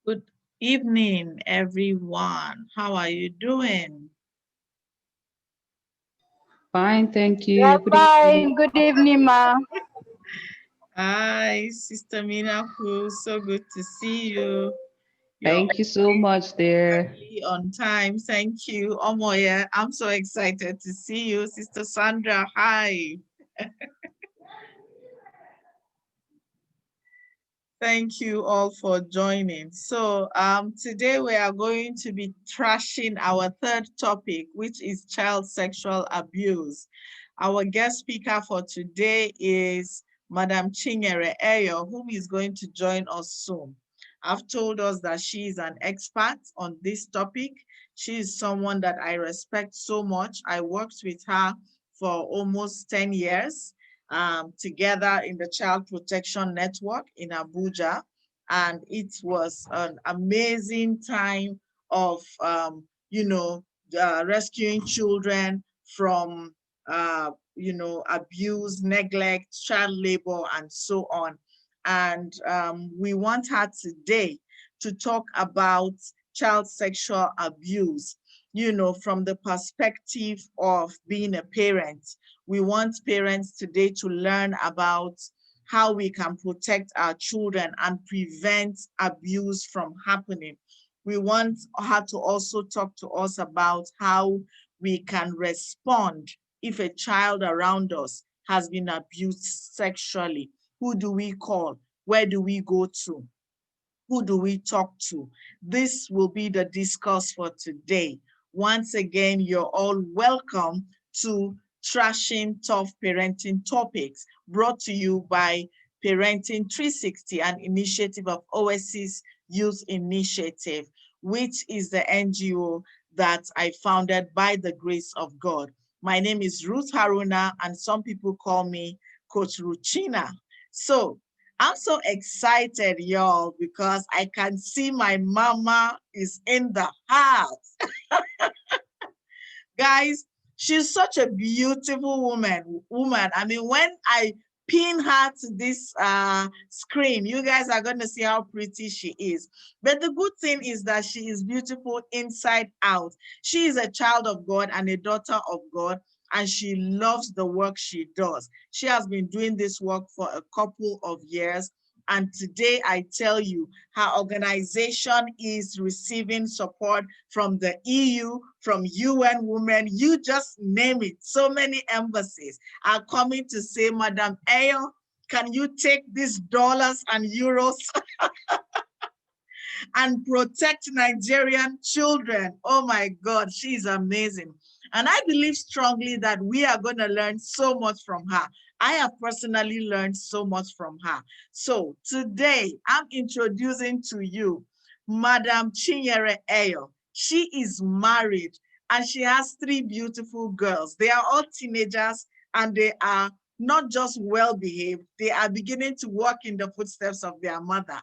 Good evening, everyone. How are you doing? Fine, thank Yeah, you. Good evening. fine. Good evening, ma. Hi, Sister Minaku. So good to see you. You're Thank you so much, dear. exactly on time. Thank you. Omoye, I'm so excited to see you. Sister Sandra, hi. Thank you all for joining. So today we are going to be trashing our third topic, which is child sexual abuse. Our guest speaker for today is Madam Chinyere Eyoh, whom is going to join us soon. I've told us that she is an expert on this topic. She is someone that I respect so much. I worked with her for almost 10 years together in the Child Protection Network in Abuja. And it was an amazing time of, rescuing children from, abuse, neglect, child labor, and so on. And we want her today to talk about child sexual abuse, from the perspective of being a parent. We want parents today to learn about how we can protect our children and prevent abuse from happening. We want her to also talk to us about how we can respond if a child around us has been abused sexually. Who do we call? Where do we go to? Who do we talk to? This will be the discourse for today. Once again, you're all welcome to Trashing Tough Parenting Topics, brought to you by Parenting 360, an initiative of OSC's Youth Initiative, which is the NGO that I founded by the grace of God. My name is Ruth Haruna, and some people call me Coach Ruchina. So I'm so excited, y'all, because I can see my mama is in the house. Guys, she's such a beautiful woman. I mean, when I pin her to this screen, you guys are going to see how pretty she is. But the good thing is that she is beautiful inside out. She is a child of God and a daughter of God, and she loves the work she does. She has been doing this work for a couple of years. And today I tell you, her organization is receiving support from the EU, from UN Women, you just name it. So many embassies are coming to say, Madam Eyoh, can you take these dollars and euros and protect Nigerian children? Oh my God, she's amazing. And I believe strongly that we are going to learn so much from her. I have personally learned so much from her. So today I'm introducing to you Madam Chinyere Eyoh. She is married and she has three beautiful girls. They are all teenagers and they are not just well behaved, they are beginning to walk in the footsteps of their mother.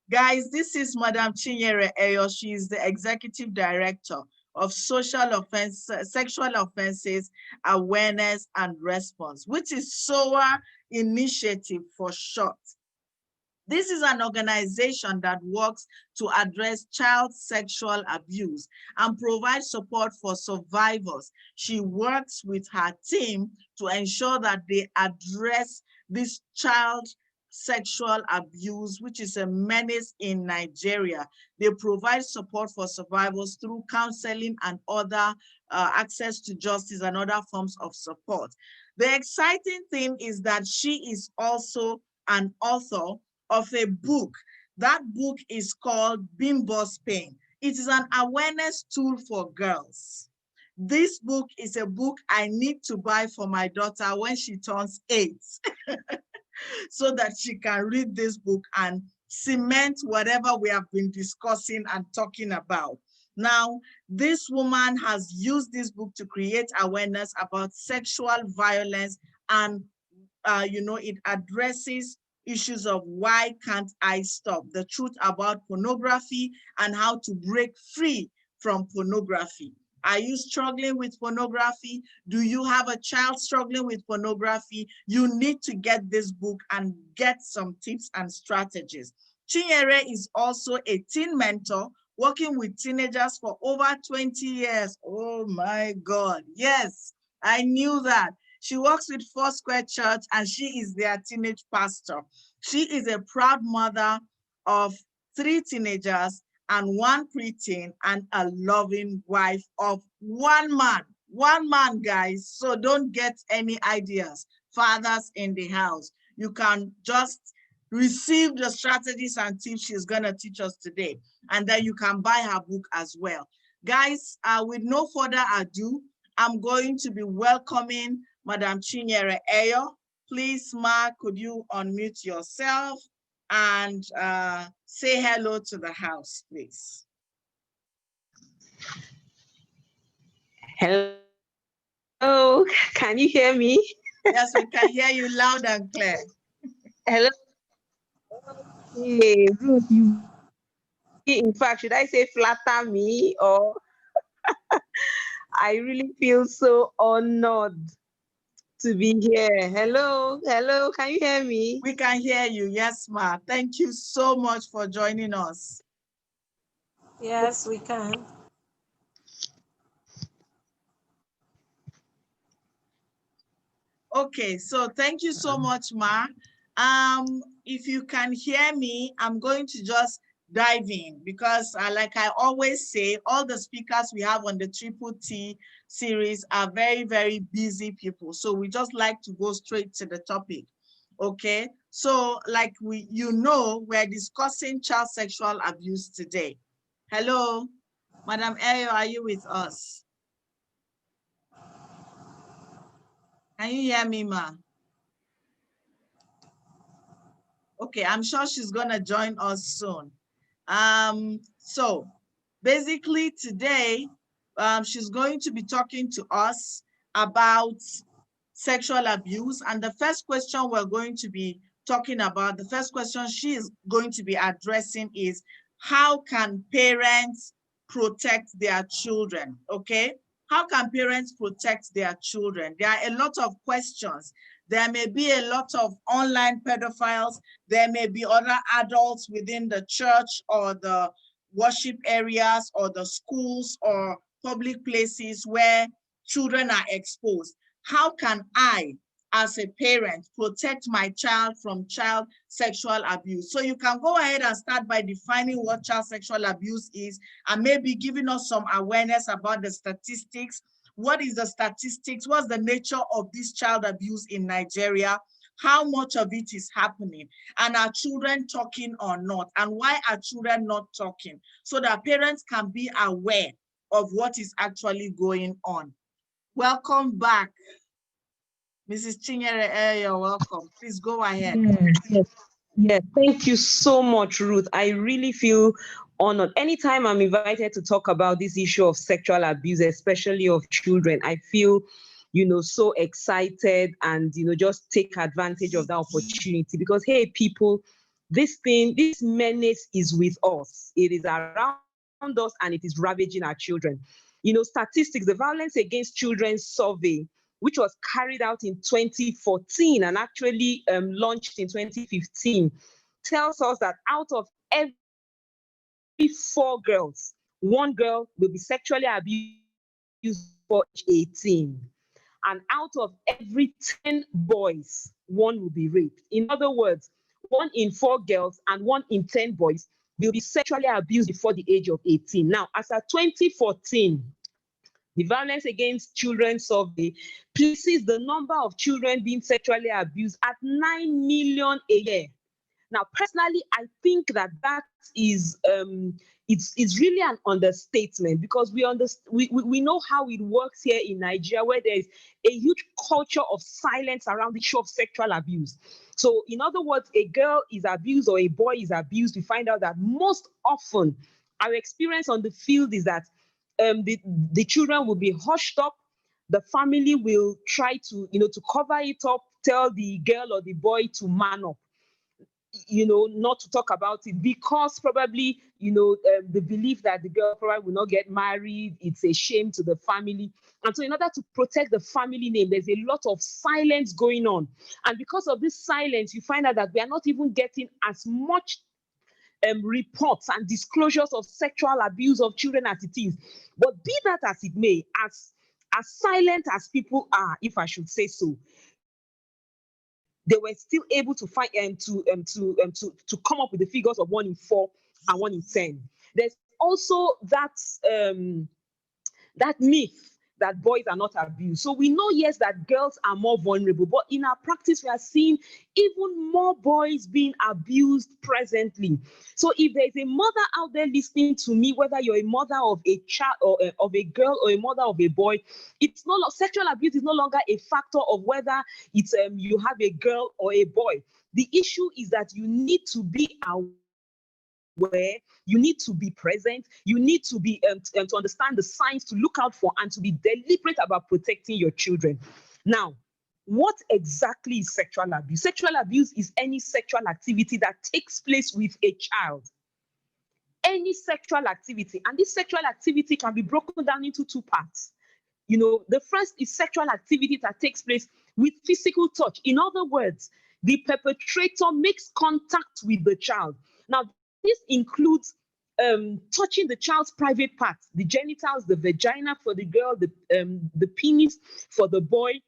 Guys, this is Madam Chinyere Eyoh. She is the Executive Director of Sexual Offenses Awareness and Response, which is SOA Initiative for short. This is an organization that works to address child sexual abuse and provide support for survivors. She works with her team to ensure that they address this child sexual abuse, which is a menace in Nigeria. They provide support for survivors through counseling and other access to justice and other forms of support. The exciting thing is that she is also an author of a book. That book is called Bimbo's Pain. It is an awareness tool for girls. This book is a book I need to buy for my daughter when she turns 8 so that she can read this book and cement whatever we have been discussing and talking about. Now, this woman has used this book to create awareness about sexual violence and it addresses issues of why can't I stop, the truth about pornography and how to break free from pornography. Are you struggling with pornography? Do you have a child struggling with pornography? You need to get this book and get some tips and strategies. Chinyere is also a teen mentor working with teenagers for over 20 years. Oh my God. Yes, I knew that. She works with Foursquare Church and she is their teenage pastor. She is a proud mother of 3 teenagers and 1 preteen and a loving wife of 1 man. 1 man, guys. So don't get any ideas. Fathers in the house. You can just receive the strategies and tips she's going to teach us today. And then you can buy her book as well. Guys, with no further ado, I'm going to be welcoming Madam Chinyere Eyoh. Please, Ma, could you unmute yourself and say hello to the house, please? Hello, can you hear me? Yes, we can hear you loud and clear. Hello. Hey, Ruth, you, in fact, should I say flatter me or I really feel so honored to be here. Hello, can you hear me? We can hear you. Yes, Ma. Thank you so much for joining us. Yes, we can. Okay, so thank you so much, Ma. If you can hear me, I'm going to just dive in because like I always say, all the speakers we have on the Triple T series are very, very busy people. So we just like to go straight to the topic. Okay, so like we're discussing child sexual abuse today. Hello, Madam Eyoh, are you with us? Can you hear me, Ma? Okay, I'm sure she's gonna join us soon. So basically today, she's going to be talking to us about sexual abuse. And the first question we're going to be talking about, the first question she is going to be addressing is, how can parents protect their children, okay? How can parents protect their children? There are a lot of questions. There may be a lot of online pedophiles. There may be other adults within the church or the worship areas or the schools or public places where children are exposed. How can I, as a parent, protect my child from child sexual abuse? So you can go ahead and start by defining what child sexual abuse is and maybe giving us some awareness about the statistics. What is the statistics? What's the nature of this child abuse in Nigeria? How much of it is happening? And are children talking or not? And why are children not talking? So that parents can be aware of what is actually going on. Welcome back, Mrs. Chinyere. You're welcome. Please go ahead. Yes. Thank you so much, Ruth. I really feel honored. Anytime I'm invited to talk about this issue of sexual abuse, especially of children, I feel, so excited and, just take advantage of that opportunity because, hey, people, this menace is with us. It is around us and it is ravaging our children. Statistics, the Violence Against Children survey, which was carried out in 2014 and actually launched in 2015, tells us that out of every 4 girls, 1 girl will be sexually abused before age 18. And out of every 10 boys, 1 will be raped. In other words, 1 in 4 girls and 1 in 10 boys will be sexually abused before the age of 18. Now, as of 2014, the Violence Against Children survey places the number of children being sexually abused at 9 million a year. Now, personally, I think that is it's really an understatement because we know how it works here in Nigeria, where there is a huge culture of silence around the issue of sexual abuse. So, in other words, a girl is abused or a boy is abused, we find out that most often our experience on the field is that the children will be hushed up. The family will try to cover it up, tell the girl or the boy to man up, not to talk about it because probably, the belief that the girl probably will not get married, it's a shame to the family. And so in order to protect the family name, there's a lot of silence going on. And because of this silence, you find out that we are not even getting as much reports and disclosures of sexual abuse of children as it is. But be that as it may, as silent as people are, if I should say so, they were still able to find to come up with the figures of 1 in 4 and 1 in 10. There's also that myth that boys are not abused. So we know, yes, that girls are more vulnerable, but in our practice, we are seeing even more boys being abused presently. So if there's a mother out there listening to me, whether you're a mother of a child or of a girl or a mother of a boy, it's no sexual abuse is no longer a factor of whether it's you have a girl or a boy. The issue is that you need to be aware, you need to be present, you need to be to understand the signs to look out for, and to be deliberate about protecting your children. Now, what exactly is sexual abuse? Sexual abuse is any sexual activity that takes place with a child. Any sexual activity, and this sexual activity can be broken down into 2 parts. The first is sexual activity that takes place with physical touch. In other words, the perpetrator makes contact with the child. Now, this includes touching the child's private parts, the genitals, the vagina for the girl, the penis for the boy,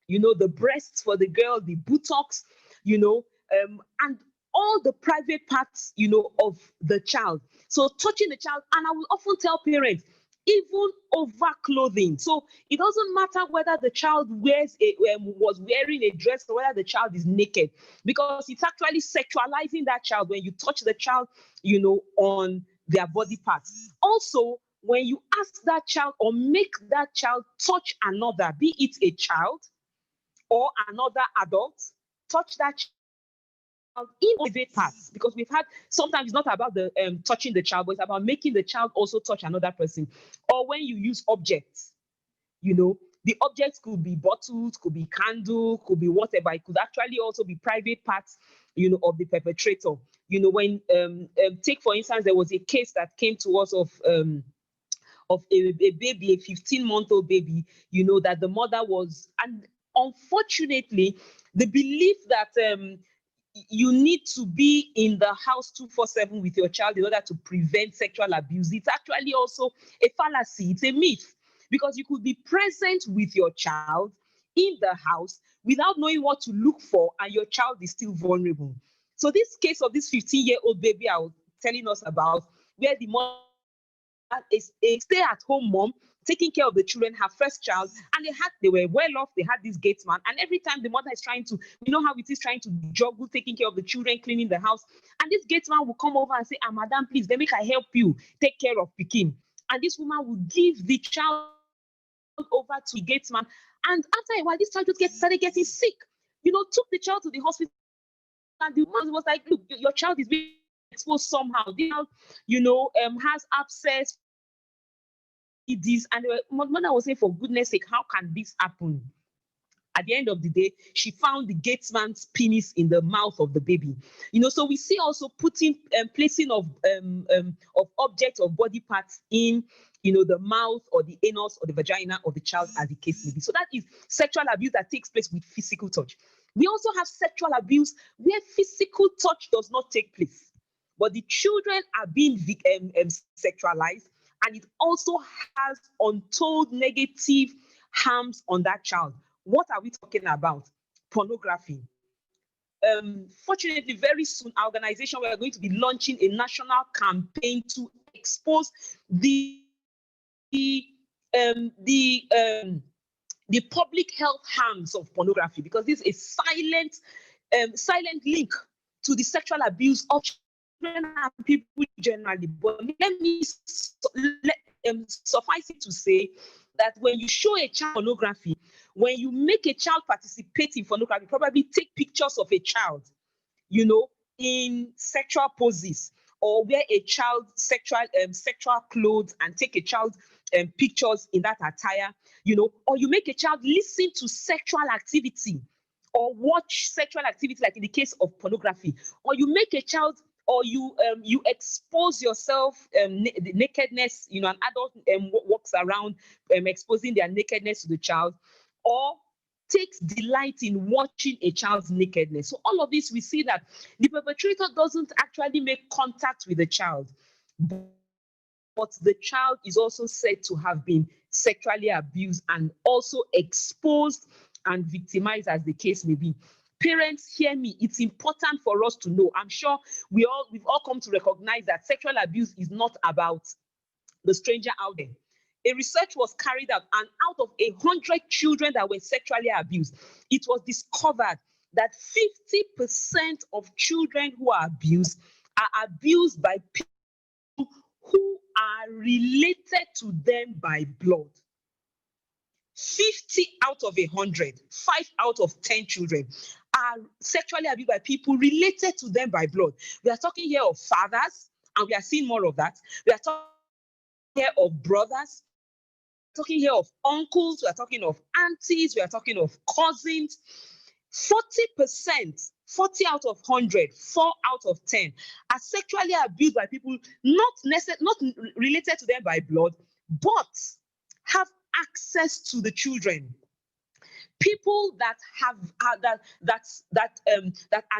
the breasts for the girl, the buttocks, and all the private parts, of the child. So touching the child, and I will often tell parents, even over clothing. So it doesn't matter whether the child was wearing a dress or whether the child is naked, because it's actually sexualizing that child when you touch the child, on their body parts. Also, when you ask that child or make that child touch another, be it a child or another adult, touch that child in private parts, because we've had, sometimes it's not about the touching the child, but it's about making the child also touch another person. Or when you use objects, the objects could be bottles, could be candle, could be whatever. It could actually also be private parts, of the perpetrator. When take for instance, there was a case that came to us of a baby, a 15-month-old baby, that the mother was, and unfortunately, the belief that you need to be in the house 24/7 with your child in order to prevent sexual abuse, it's actually also a fallacy. It's a myth, because you could be present with your child in the house without knowing what to look for, and your child is still vulnerable. So this case of this 15-year-old baby I was telling us about, where the mother is a stay-at-home mom taking care of the children, her first child, and they were well off. They had this gate man, and every time the mother is trying to, how it is, trying to juggle taking care of the children, cleaning the house, and this gate man will come over and say, madam, please, let me help you take care of Pikin. And this woman will give the child over to the gate man, and after a while, this child just started getting sick. Took the child to the hospital, and the woman was like, look, your child is being exposed somehow. The child, has abscess. This, and the mother was saying, for goodness sake, how can this happen? At the end of the day, she found the gatesman's penis in the mouth of the baby. So we see also placing of objects or body parts in, the mouth or the anus or the vagina of the child, as the case may be. So that is sexual abuse that takes place with physical touch. We also have sexual abuse where physical touch does not take place, but the children are being sexualized, and it also has untold negative harms on that child. What are we talking about? Pornography. Fortunately, very soon, our organization, we are going to be launching a national campaign to expose the public health harms of pornography, because this is a silent link to the sexual abuse of children and people generally. But let me suffice it to say that when you show a child pornography, when you make a child participate in pornography, probably take pictures of a child, in sexual poses, or wear a child sexual clothes and take a child pictures in that attire, or you make a child listen to sexual activity or watch sexual activity, like in the case of pornography, or you make a child, or you expose yourself, nakedness, an adult walks around exposing their nakedness to the child, or takes delight in watching a child's nakedness. So all of this, we see that the perpetrator doesn't actually make contact with the child, but the child is also said to have been sexually abused and also exposed and victimized, as the case may be. Parents, hear me. It's important for us to know. I'm sure we've all come to recognize that sexual abuse is not about the stranger out there. A research was carried out, and out of 100 children that were sexually abused, it was discovered that 50% of children who are abused by people who are related to them by blood. 50 out of 100, 5 out of 10 children are sexually abused by people related to them by blood. We are talking here of fathers, and we are seeing more of that. We are talking here of brothers, talking here of uncles, we are talking of aunties, we are talking of cousins. 40%, 40 out of 100, 4 out of 10 are sexually abused by people not related to them by blood, but have access to the children. People that are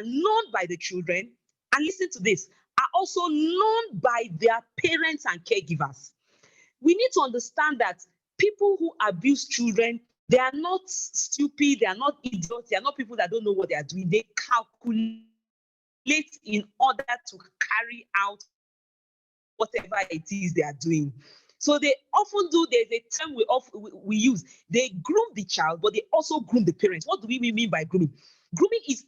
known by the children, and listen to this, are also known by their parents and caregivers. We need to understand that people who abuse children, they are not stupid, they are not idiots, they are not people that don't know what they are doing. They calculate in order to carry out whatever it is they are doing. So they often do, there's a term we use, they groom the child, but they also groom the parents. What do we mean by grooming? Grooming is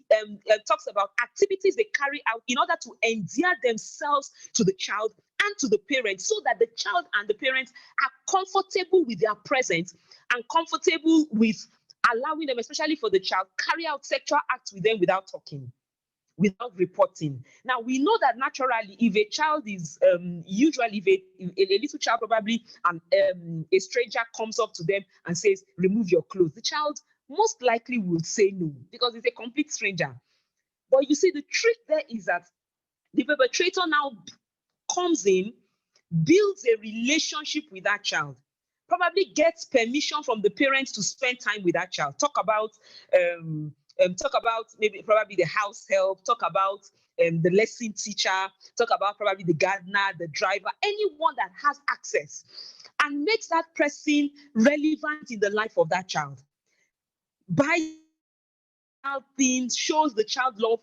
talks about activities they carry out in order to endear themselves to the child and to the parents, so that the child and the parents are comfortable with their presence and comfortable with allowing them, especially for the child, carry out sexual acts with them without talking, without reporting. Now, we know that naturally, if a child is usually, if a little child, probably a stranger comes up to them and says, remove your clothes, the child most likely will say no, because it's a complete stranger. But you see, the trick there is that the perpetrator now comes in, builds a relationship with that child, probably gets permission from the parents to spend time with that child, talk about maybe probably the house help, talk about the lesson teacher, talk about probably the gardener, the driver, anyone that has access, and makes that person relevant in the life of that child. By things, shows the child love,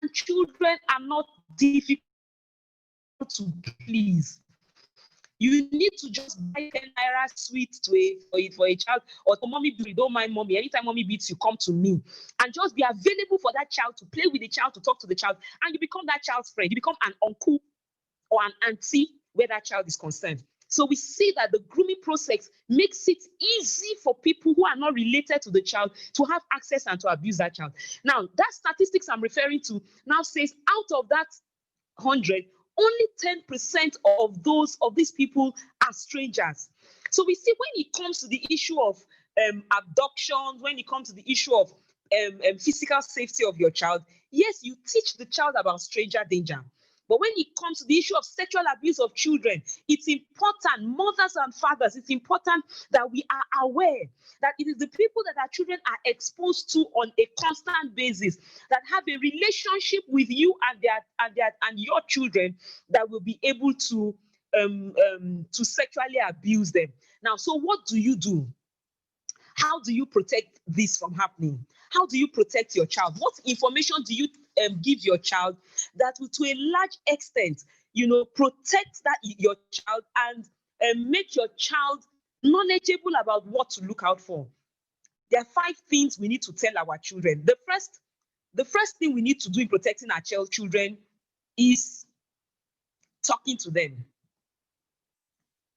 and children are not difficult to please. You need to just buy 10 naira sweet for a child, or for mommy, don't mind mommy. Anytime mommy beats you, come to me, and just be available for that child, to play with the child, to talk to the child, and you become that child's friend. You become an uncle or an auntie where that child is concerned. So we see that the grooming process makes it easy for people who are not related to the child to have access and to abuse that child. Now, that statistics I'm referring to now says out of that 100, only 10% of these people are strangers. So we see when it comes to the issue of abductions, when it comes to the issue of physical safety of your child, yes, you teach the child about stranger danger. But when it comes to the issue of sexual abuse of children, it's important, mothers and fathers, it's important that we are aware that it is the people that our children are exposed to on a constant basis that have a relationship with you and your children that will be able to sexually abuse them. Now, so what do you do? How do you protect this from happening? How do you protect your child? What information do you give your child that will, to a large extent, protect your child and make your child knowledgeable about what to look out for? There are 5 things we need to tell our children. The first thing we need to do in protecting our children is talking to them.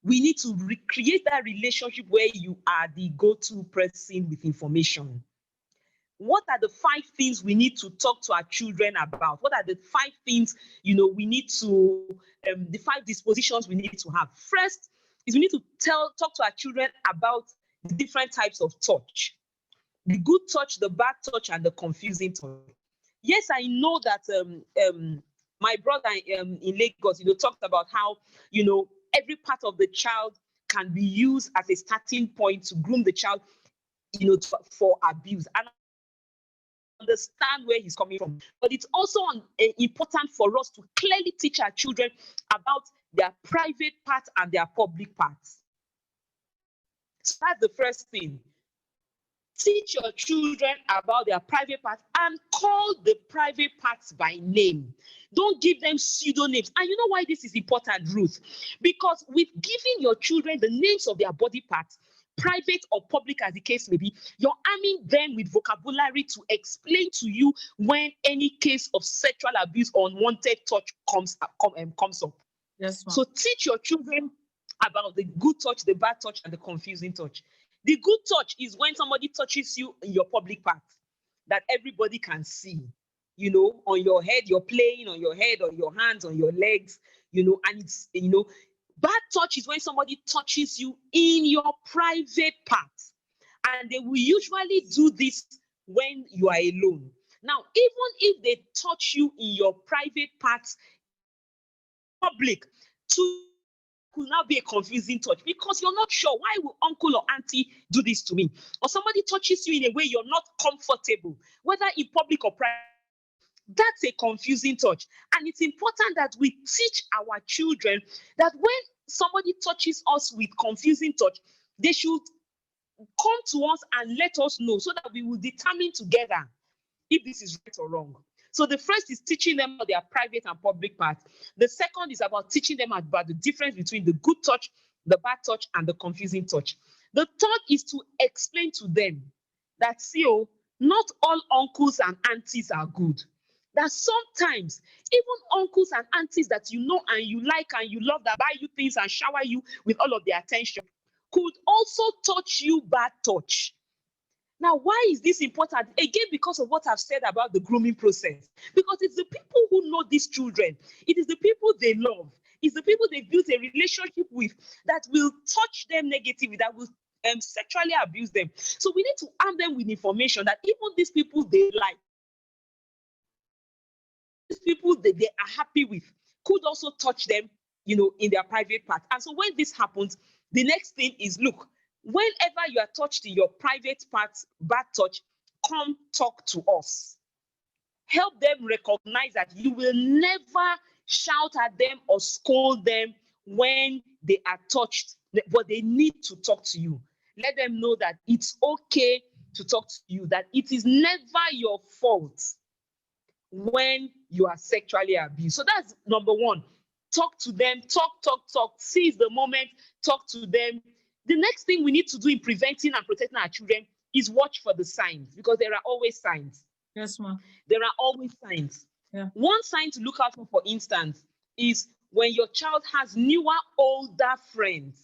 We need to recreate that relationship where you are the go-to person with information. What are the 5 things we need to talk to our children about? What are the 5 things, we need to, the 5 dispositions we need to have? First is we need to talk to our children about the different types of touch. The good touch, the bad touch, and the confusing touch. Yes, I know that my brother in Lagos, talked about how, every part of the child can be used as a starting point to groom the child. for abuse. And understand where he's coming from. But it's also important for us to clearly teach our children about their private parts and their public parts. So that's the first thing. Teach your children about their private parts and call the private parts by name. Don't give them pseudonyms. And you know why this is important, Ruth? Because with giving your children the names of their body parts, private or public as the case may be, you're arming them with vocabulary to explain to you when any case of sexual abuse or unwanted touch comes up. Yes, ma'am. So teach your children about the good touch, the bad touch, and the confusing touch. The good touch is when somebody touches you in your public part that everybody can see, on your head, you're playing on your head, on your hands, on your legs, and it's, bad touch is when somebody touches you in your private parts. And they will usually do this when you are alone. Now, even if they touch you in your private parts, public, could now be a confusing touch because you're not sure, why will uncle or auntie do this to me? Or somebody touches you in a way you're not comfortable, whether in public or private. That's a confusing touch. And it's important that we teach our children that when somebody touches us with confusing touch, they should come to us and let us know so that we will determine together if this is right or wrong. So the first is teaching them about their private and public parts. The second is about teaching them about the difference between the good touch, the bad touch, and the confusing touch. The third is to explain to them that, not all uncles and aunties are good. That sometimes even uncles and aunties that you know and you like and you love, that buy you things and shower you with all of their attention, could also touch you bad touch. Now, why is this important? Again, because of what I've said about the grooming process. Because it's the people who know these children. It is the people they love. It's the people they built a relationship with that will touch them negatively, that will sexually abuse them. So we need to arm them with information that even these people they like, these people that they are happy with, could also touch them, in their private part. And so when this happens, the next thing is, look, whenever you are touched in your private parts, bad touch, come talk to us. Help them recognize that you will never shout at them or scold them when they are touched, but they need to talk to you. Let them know that it's okay to talk to you, that it is never your fault when you are sexually abused. So that's number one. Talk to them, talk, seize the moment, talk to them. The next thing we need to do in preventing and protecting our children is watch for the signs, because there are always signs. Yes, ma'am. There are always signs. Yeah. One sign to look out for instance, is when your child has newer, older friends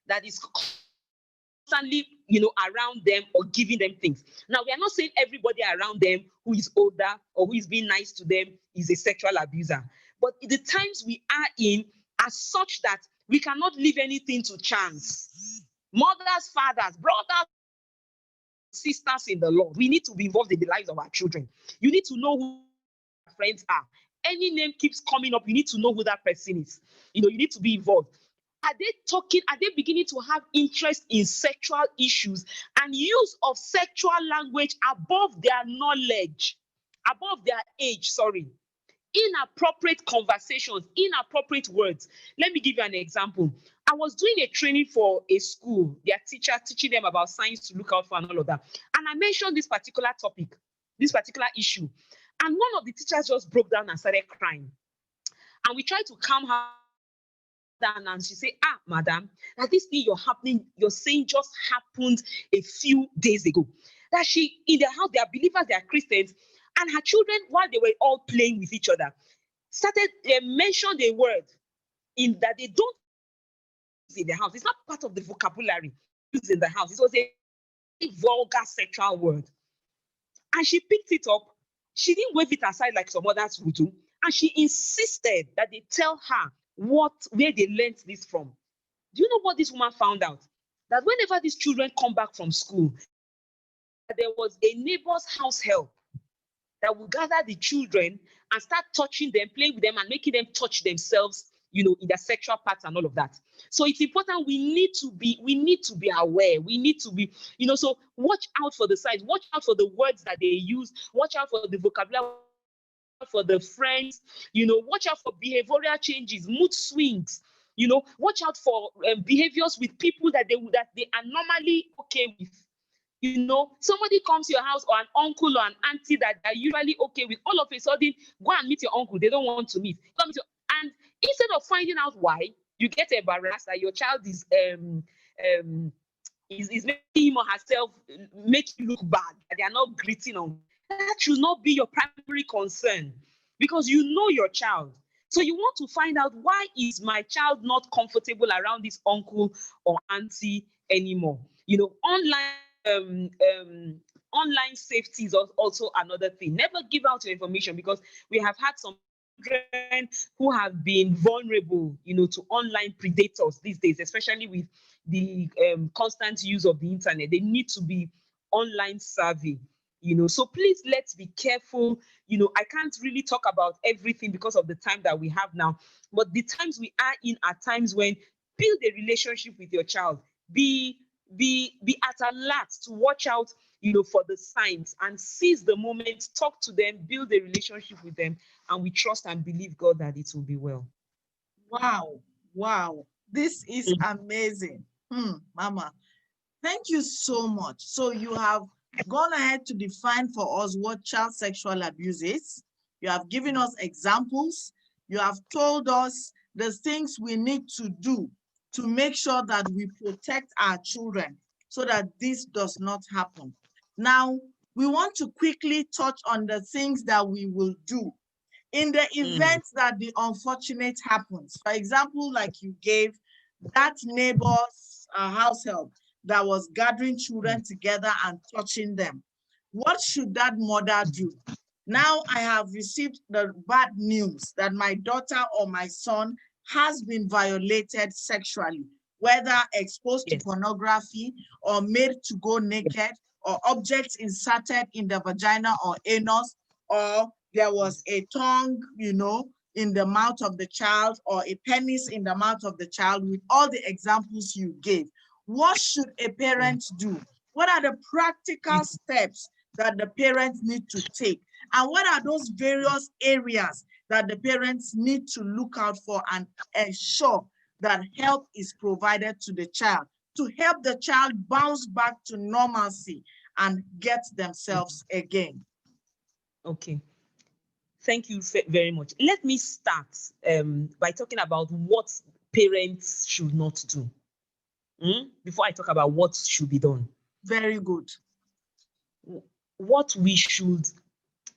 that is constantly, around them or giving them things. Now, we are not saying everybody around them who is older or who is being nice to them is a sexual abuser. But the times we are in are such that we cannot leave anything to chance. Mothers, fathers, brothers, sisters in the Lord, we need to be involved in the lives of our children. You need to know who our friends are. Any name keeps coming up, you need to know who that person is. You need to be involved. Are they beginning to have interest in sexual issues and use of sexual language above their knowledge, above their age, inappropriate conversations, inappropriate words? Let me give you an example. I was doing a training for a school, their teacher teaching them about signs to look out for and all of that. And I mentioned this particular topic, this particular issue. And one of the teachers just broke down and started crying. And we tried to calm her down, and she said, madam, that this thing you're saying just happened a few days ago. That she, in their house, they are believers, they are Christians, and her children, while they were all playing with each other, started mentioned a word in that they don't use in the house. It's not part of the vocabulary used in the house. It was a vulgar sexual word. And she picked it up. She didn't wave it aside like some others would do. And she insisted that they tell her where they learned this from. Do you know what this woman found out? That whenever these children come back from school, there was a neighbor's house help that would gather the children and start touching them, playing with them, and making them touch themselves, in their sexual parts and all of that. So it's important. We need to be aware. We need to be, so watch out for the signs, watch out for the words that they use, watch out for the vocabulary, for the friends, watch out for behavioral changes, mood swings, watch out for behaviors with people that they are normally okay with. Somebody comes to your house, or an uncle or an auntie that they're usually okay with, all of a sudden, go and meet your uncle. They don't want to meet. And instead of finding out why, you get embarrassed that your child is making him or herself make you look bad, that they are not greeting on. That should not be your primary concern, because you know your child. So you want to find out, why is my child not comfortable around this uncle or auntie anymore? Online safety is also another thing. Never give out your information, because we have had some children who have been vulnerable, to online predators these days, especially with the constant use of the internet. They need to be online savvy. So please, let's be careful. I can't really talk about everything because of the time that we have now, but the times we are in are times when build a relationship with your child. Be at alert to watch out, for the signs, and seize the moment, talk to them, build a relationship with them, and we trust and believe God that it will be well. Wow. This is amazing. Mama, thank you so much. So you have gone ahead to define for us what child sexual abuse is. You have given us examples. You have told us the things we need to do to make sure that we protect our children so that this does not happen. Now, we want to quickly touch on the things that we will do in the event that the unfortunate happens. For example, like you gave that neighbor's house help that was gathering children together and touching them. What should that mother do? Now I have received the bad news that my daughter or my son has been violated sexually, whether exposed to pornography or made to go naked, or objects inserted in the vagina or anus, or there was a tongue, in the mouth of the child, or a penis in the mouth of the child, with all the examples you gave. What should a parent do? What are the practical steps that the parents need to take? And what are those various areas that the parents need to look out for and ensure that help is provided to the child, to help the child bounce back to normalcy and get themselves again? Okay. Thank you very much. Let me start by talking about what parents should not do before I talk about what should be done. Very good. What we should,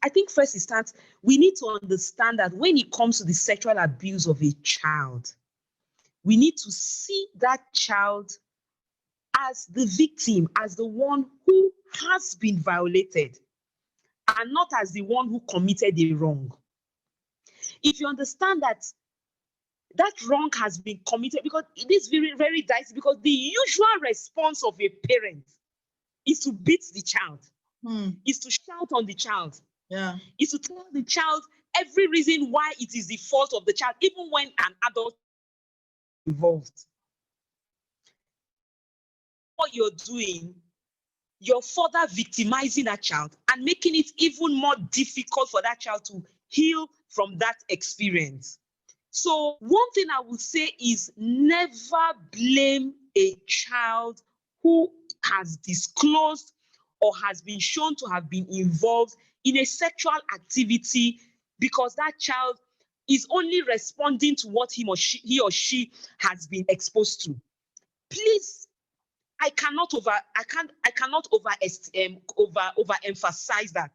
I think first it starts, we need to understand that when it comes to the sexual abuse of a child, we need to see that child as the victim, as the one who has been violated, and not as the one who committed a wrong. If you understand that wrong has been committed, because it is very, very dicey, because the usual response of a parent is to beat the child, is to shout on the child, is to tell the child every reason why it is the fault of the child, even when an adult is involved. What you're doing, you're further victimizing that child and making it even more difficult for that child to heal from that experience. So one thing I would say is never blame a child who has disclosed or has been shown to have been involved in a sexual activity, because that child is only responding to what he or she has been exposed to. Please, I cannot overemphasize that.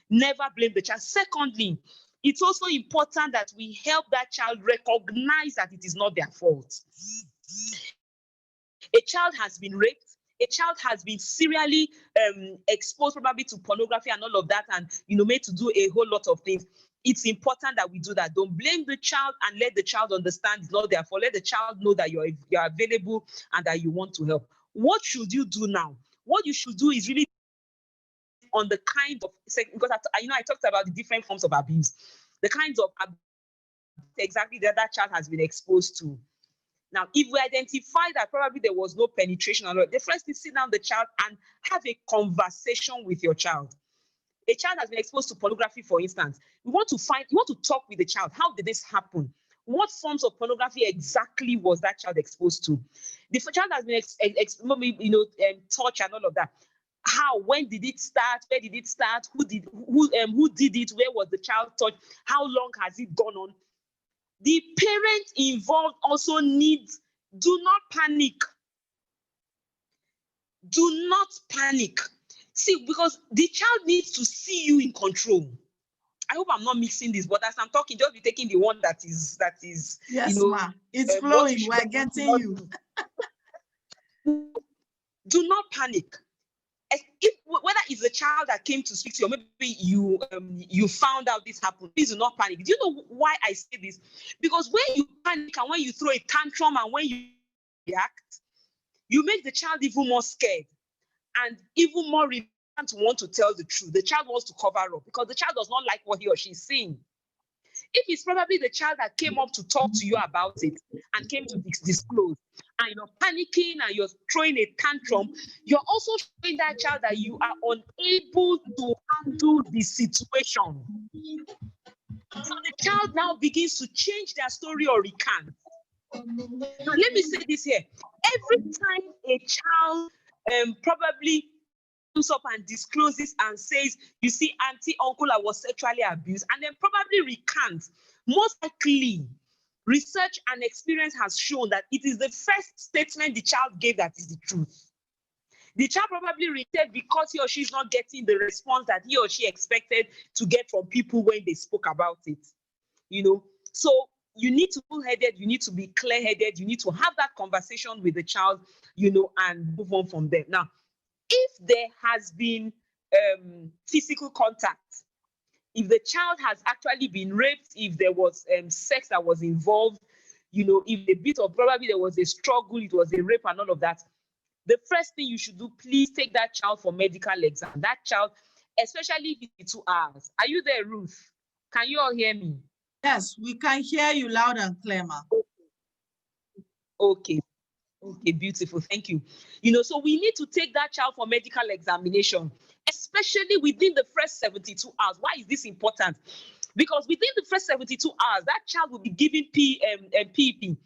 Never blame the child. Secondly, it's also important that we help that child recognize that it is not their fault. A child has been raped. A child has been serially exposed probably to pornography and all of that, and made to do a whole lot of things. It's important that we do that. Don't blame the child, and let the child understand it's not their fault. Let the child know that you're available and that you want to help. What should you do now? What you should do is really on the kind of, because I talked about the different forms of abuse, the kinds of exactly the other child has been exposed to. Now, if we identify that probably there was no penetration, the first is sit down the child and have a conversation with your child. A child has been exposed to pornography, for instance. You want to talk with the child. How did this happen? What forms of pornography exactly was that child exposed to? The child has been touch and all of that. How? When did it start? Where did it start? Who did it? Where was the child touched? How long has it gone on? The parent involved also needs. Do not panic. Do not panic. See, because the child needs to see you in control. I hope I'm not mixing this, but as I'm talking, just be taking the one that is yes, ma. It's flowing. We're getting you. Do not panic. Whether it's a child that came to speak to you, or maybe you found out this happened, please do not panic. Do you know why I say this? Because when you panic and when you throw a tantrum and when you react, you make the child even more scared and even more reluctant to want to tell the truth. The child wants to cover up because the child does not like what he or she is seeing. If it's probably the child that came up to talk to you about it and came to disclose, and you're panicking and you're throwing a tantrum, you're also showing that child that you are unable to handle the situation. So the child now begins to change their story or recant. Now, let me say this here. Every time a child probably comes up and discloses and says, you see, auntie, uncle, I was sexually abused, and then probably recant, most likely, research and experience has shown that it is the first statement the child gave that is the truth. The child probably recanted because he or she is not getting the response that he or she expected to get from people when they spoke about it. So you need to be cool-headed, you need to be clear-headed, you need to have that conversation with the child, and move on from there. Now, if there has been physical contact, if the child has actually been raped, if there was sex that was involved, if a bit of probably there was a struggle, it was a rape and all of that, the first thing you should do, please take that child for medical exam. That child, especially if it's 2 hours. Are you there, Ruth? Can you all hear me? Yes, we can hear you loud and clear, ma. Okay, beautiful. Thank you. So we need to take that child for medical examination, especially within the first 72 hours. Why is this important? Because within the first 72 hours, that child will be given PEP.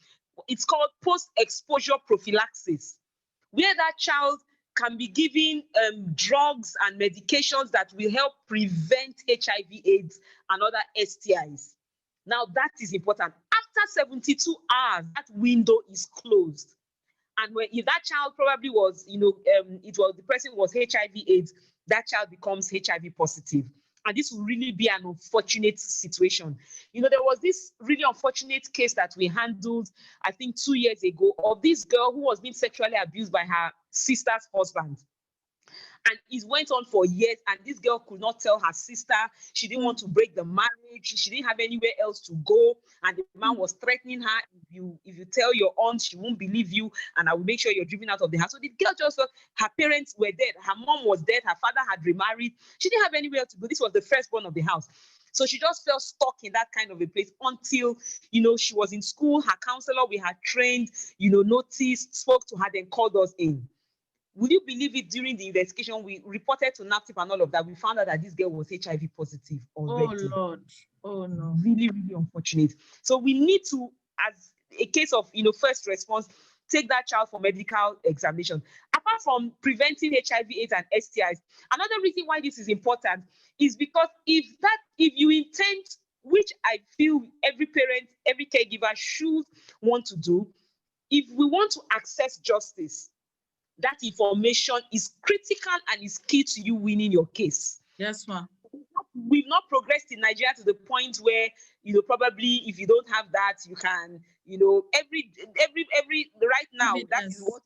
It's called post-exposure prophylaxis, where that child can be given drugs and medications that will help prevent HIV/AIDS and other STIs. Now, that is important. After 72 hours, that window is closed. And if that child probably was, the person was HIV/AIDS, that child becomes HIV positive. And this will really be an unfortunate situation. There was this really unfortunate case that we handled, I think 2 years ago, of this girl who was being sexually abused by her sister's husband. And it went on for years, and this girl could not tell her sister. She didn't want to break the marriage. She didn't have anywhere else to go. And the man was threatening her, if you tell your aunt, she won't believe you, and I will make sure you're driven out of the house. So the girl just felt her parents were dead. Her mom was dead. Her father had remarried. She didn't have anywhere to go. This was the firstborn of the house. So she just felt stuck in that kind of a place until, she was in school. Her counselor, we had trained, noticed, spoke to her, then called us in. Would you believe it? During the investigation, we reported to NAPTIP and all of that. We found out that this girl was HIV positive already. Oh, Lord. Oh, no. Really, really unfortunate. So we need to, as a case of, first response, take that child for medical examination. Apart from preventing HIV/AIDS and STIs, another reason why this is important is because if you intend, which I feel every parent, every caregiver should want to do, if we want to access justice, that information is critical and is key to you winning your case. Yes, ma'am. We've not progressed in Nigeria to the point where, probably if you don't have that, you can, every right now, that is what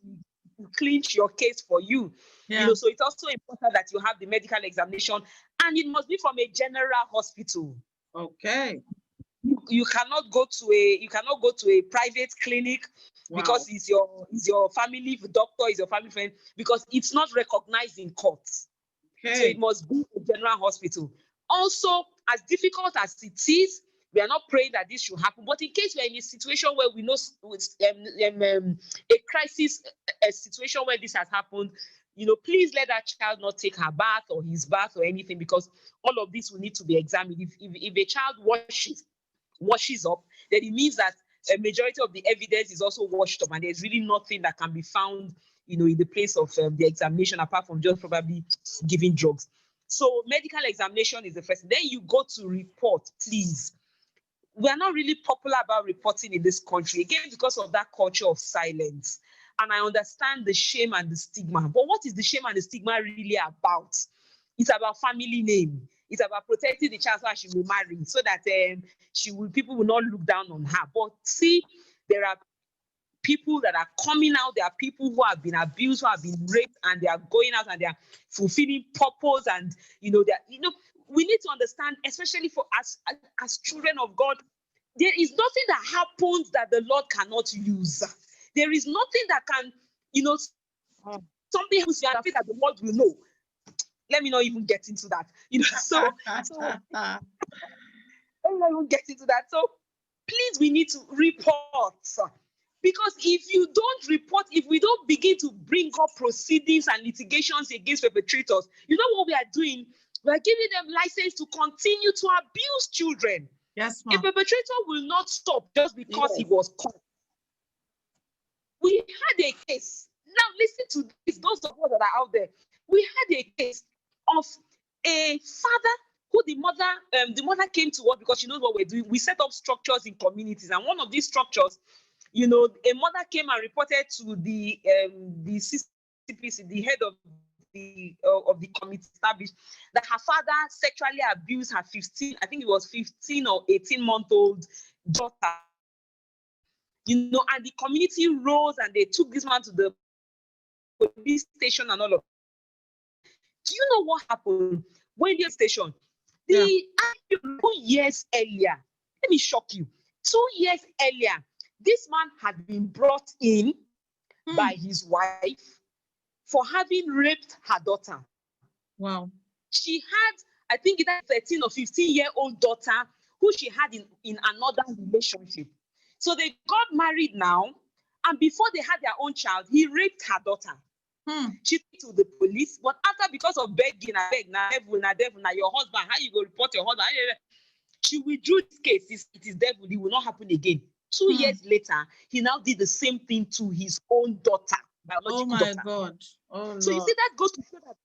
will clinch your case for you. Yeah. So it's also important that you have the medical examination, and it must be from a general hospital. Okay. You cannot go to a private clinic. Wow. Because it's your family doctor, is your family friend, because it's not recognized in courts. Okay. So it must be a general hospital. Also, as difficult as it is, We are not praying that this should happen, but in case we're in a situation where we know a crisis, a situation where this has happened, please let that child not take her bath or his bath or anything, because all of this will need to be examined. If a child washes up, then it means that a majority of the evidence is also washed up, and there's really nothing that can be found, in the place of the examination, apart from just probably giving drugs. So medical examination is the first. Then you go to report, please. We are not really popular about reporting in this country, again, because of that culture of silence. And I understand the shame and the stigma. But what is the shame and the stigma really about? It's about family name. It's about protecting the child so that she will marry, so that people will not look down on her. But see, there are people that are coming out. There are people who have been abused, who have been raped, and they are going out and they are fulfilling purpose. And we need to understand, especially for us as children of God, there is nothing that happens that the Lord cannot use. There is nothing that can, something else that the Lord will know. Let me not even get into that. So let me not even get into that. So please, we need to report. Because if you don't report, if we don't begin to bring up proceedings and litigations against perpetrators, you know what we are doing? We are giving them license to continue to abuse children. Yes, A ma'am. perpetrator will not stop just because he was caught. We had a case. Now listen to this, those of us that are out there. We had a case of a father who the mother came to us because she knows what we're doing. We set up structures in communities, and one of these structures, a mother came and reported to the CCPC, the head of the committee established, that her father sexually abused her 15 or 18-month-old daughter. And the community rose and they took this man to the police station and all of. Do you know what happened when the station? 2 years earlier, let me shock you. 2 years earlier, this man had been brought in by his wife for having raped her daughter. Wow. She had, I think, a 13 or 15-year-old daughter who she had in another relationship. So they got married now, and before they had their own child, he raped her daughter. She took to the police, but after, because of begging, now your husband, how you go report your husband? She withdrew this case. It is devil. It will not happen again. 2 years later, he now did the same thing to his own daughter, biological daughter. Oh my God. Oh, so Lord. You see, that goes to show that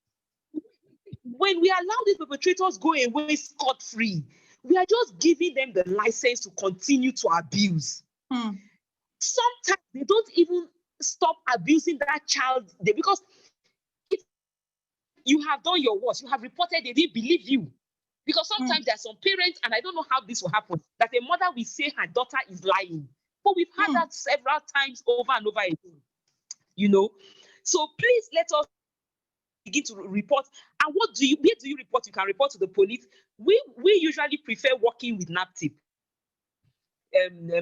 when we allow these perpetrators go away scot-free, we are just giving them the license to continue to abuse. Sometimes they don't even stop abusing that child because if you have done your worst, you have reported, they didn't believe you. Because sometimes there are some parents, and I don't know how this will happen, that a mother will say her daughter is lying. But we've had that several times over and over again. So please let us begin to report. And where do you report? You can report to the police. We usually prefer working with NAPTIP,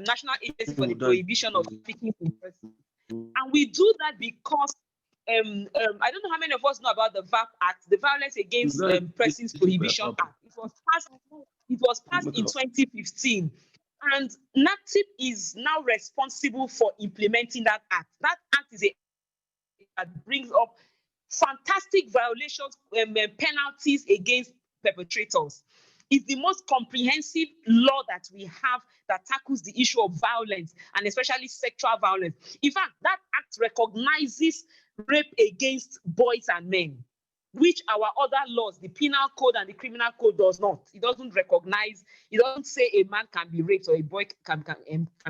National Agency for the Prohibition of Trafficking in Persons. And we do that because I don't know how many of us know about the VAP Act, the Violence Against Persons Prohibition Act. It was passed in 2015. And NAPTIP is now responsible for implementing that act. That act is that brings up fantastic violations, penalties against perpetrators. It's the most comprehensive law that we have that tackles the issue of violence, and especially sexual violence. In fact, that act recognizes rape against boys and men, which our other laws, the penal code and the criminal code, does not. It doesn't recognize, it doesn't say a man can be raped or a boy can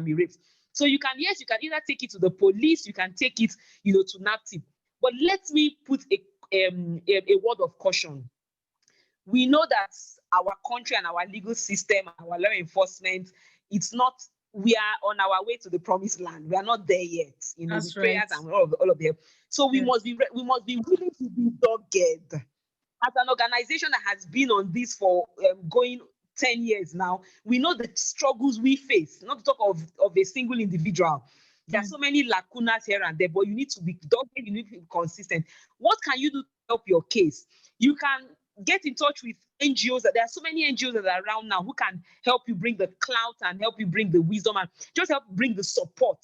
be raped. So you can either take it to the police, you can take it, to NAPTIP. But let me put a word of caution. We know that our country and our legal system, our law enforcement, we are on our way to the promised land. We are not there yet, That's with prayers right. and all of them. So we must be willing to be dogged. As an organization that has been on this for going 10 years now, we know the struggles we face, not to talk of a single individual. There are so many lacunas here and there, but you need to be dogged, you need to be consistent. What can you do to help your case? You can get in touch with NGOs. That there are so many NGOs that are around now who can help you bring the clout and help you bring the wisdom and just help bring the support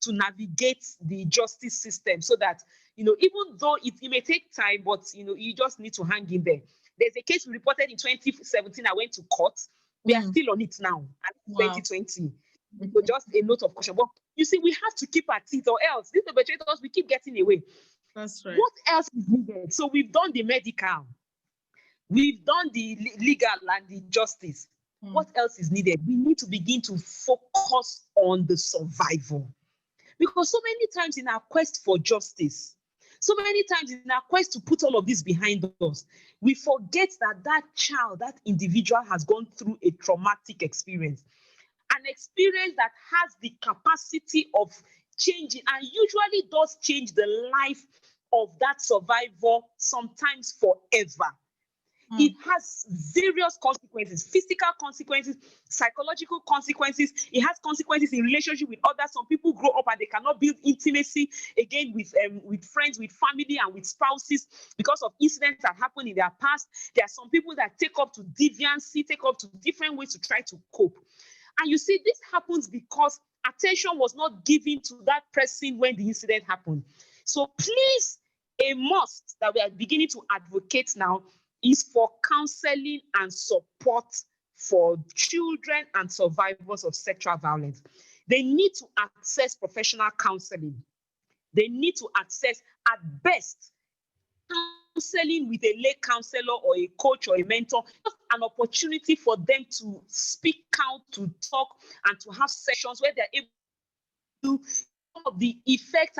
to navigate the justice system, so that, even though it may take time, but you just need to hang in there. There's a case we reported in 2017. I went to court. We are still on it now, and Wow. 2020. So just a note of caution. But you see, we have to keep at it, or else these perpetrators will keep getting away. That's right. What else is needed? So we've done the medical, we've done the legal and the justice. What else is needed? We need to begin to focus on the survival. Because so many times in our quest for justice, so many times in our quest to put all of this behind us, we forget that that child, that individual has gone through a traumatic experience, an experience that has the capacity of changing, and usually does change the life of that survivor, sometimes forever. It has various consequences, physical consequences, psychological consequences. It has consequences in relationship with others. Some people grow up and they cannot build intimacy again with friends, with family, and with spouses because of incidents that happened in their past. There are some people that take up to deviancy, take up to different ways to try to cope. And you see, this happens because attention was not given to that person when the incident happened. So please, a must that we are beginning to advocate now is for counseling and support for children and survivors of sexual violence. They need to access professional counseling. They need to access, at best, counseling with a lay counselor or a coach or a mentor, just an opportunity for them to speak out, to talk, and to have sessions where they're able to do some of the effects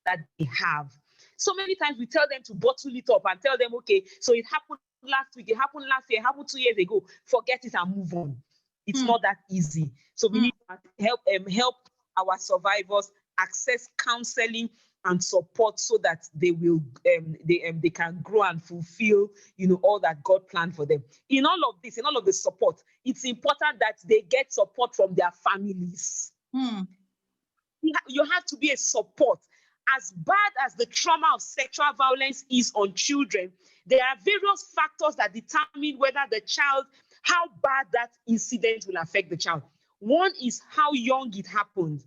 that they have. So many times we tell them to bottle it up and tell them, okay, so it happened last week, it happened last year, it happened 2 years ago, forget it and move on. It's not that easy. So we need to help our survivors access counseling and support so that they will they can grow and fulfill all that God planned for them. In all of this, in all of the support, it's important that they get support from their families. You have to be a support. As bad as the trauma of sexual violence is on children, there are various factors that determine whether how bad that incident will affect the child. One is how young it happened,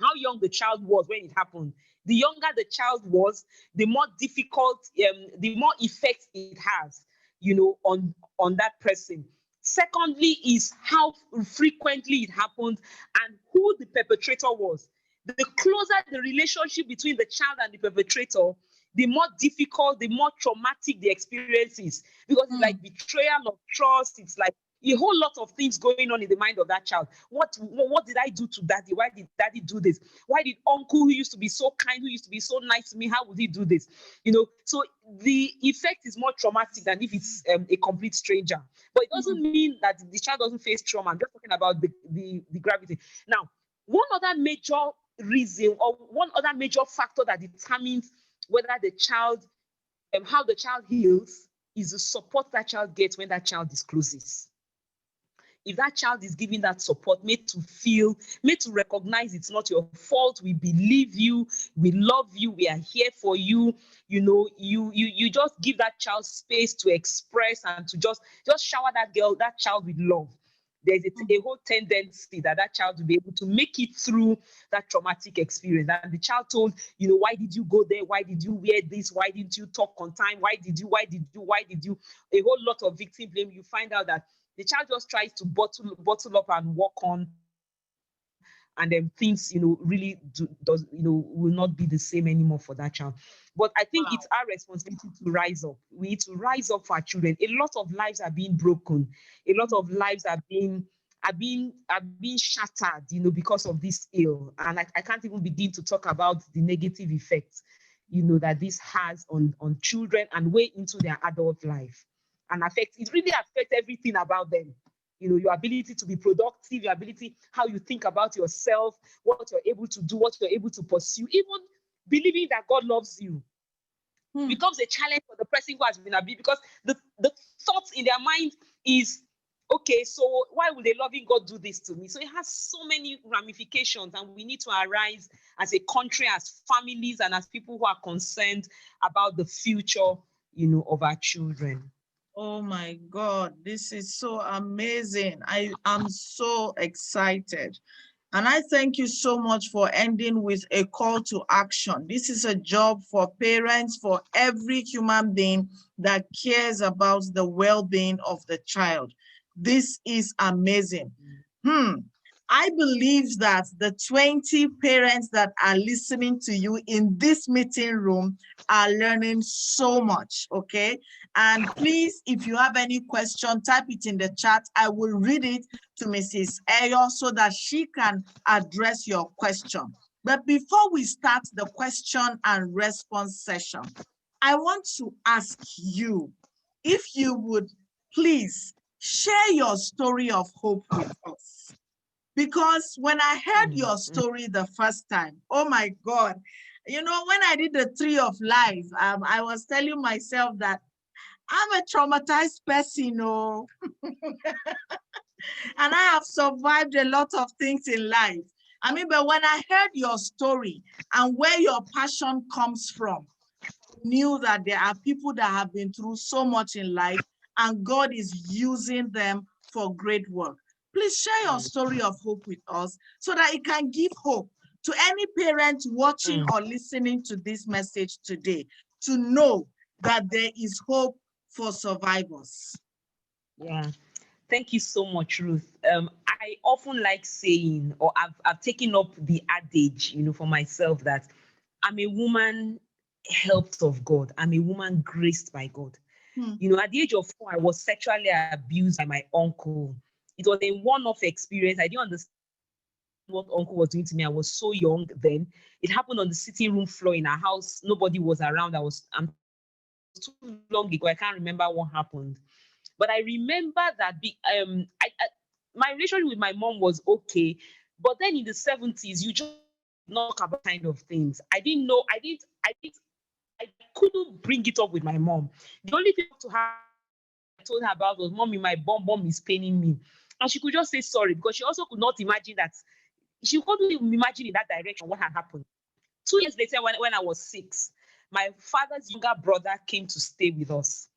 how young the child was when it happened. The younger the child was, the more difficult, the more effect it has, on that person. Secondly is how frequently it happened and who the perpetrator was. The closer the relationship between the child and the perpetrator, the more difficult, the more traumatic the experience is. Because it's like betrayal of trust. It's like a whole lot of things going on in the mind of that child. What did I do to daddy? Why did daddy do this? Why did uncle, who used to be so kind, who used to be so nice to me, how would he do this? So the effect is more traumatic than if it's a complete stranger. But it doesn't mean that the child doesn't face trauma. I'm just talking about the gravity. Now, one other major reason or one other major factor that determines whether the child, how the child heals, is the support that child gets when that child discloses. If that child is given that support, made to recognize it's not your fault, we believe you, we love you, we are here for you, you just give that child space to express and to just shower that child with love. There's a whole tendency that child will be able to make it through that traumatic experience. And the child told, why did you go there? Why did you wear this? Why didn't you talk on time? Why did you? A whole lot of victim blame. You find out that the child just tries to bottle up and walk on, and then things, really will not be the same anymore for that child. But I think it's our responsibility to rise up. We need to rise up for our children. A lot of lives are being broken. A lot of lives are being shattered, because of this ill. And I can't even begin to talk about the negative effects, that this has on children and way into their adult life. And it really affects everything about them. Your ability to be productive, your ability, how you think about yourself, what you're able to do, what you're able to pursue, even believing that God loves you becomes a challenge for the person who has been abused, because the thoughts in their mind is, okay, so why would a loving God do this to me? So it has so many ramifications, and we need to arise as a country, as families, and as people who are concerned about the future, of our children. Oh my God, this is so amazing. I am so excited. And I thank you so much for ending with a call to action. This is a job for parents, for every human being that cares about the well-being of the child. This is amazing. I believe that the 20 parents that are listening to you in this meeting room are learning so much, okay? And please, if you have any question, type it in the chat. I will read it to Mrs. Eyoh so that she can address your question. But before we start the question and response session, I want to ask you if you would please share your story of hope with us. Because when I heard your story the first time, oh my God, you know, when I did the tree of life, I was telling myself that I'm a traumatized person, oh, and I have survived a lot of things in life. I mean, but when I heard your story and where your passion comes from, I knew that there are people that have been through so much in life and God is using them for great work. Please share your story of hope with us so that it can give hope to any parent watching or listening to this message today to know that there is hope for survivors. Yeah. Thank you so much, Ruth. I often like saying, or I've taken up the adage, for myself that I'm a woman helped of God. I'm a woman graced by God. At the age of 4, I was sexually abused by my uncle. It was a one-off experience. I didn't understand what uncle was doing to me. I was so young then. It happened on the sitting room floor in our house. Nobody was around. I'm too long ago. I can't remember what happened. But I remember that my relationship with my mom was okay. But then in the 70s, you just knock about kind of things. I didn't know. I couldn't bring it up with my mom. The only thing to her I told her about was, "Mommy, my bum is paining me," and she could just say sorry because she also could not imagine that. She couldn't even imagine in that direction what had happened. 2 years later, when I was 6, my father's younger brother came to stay with us,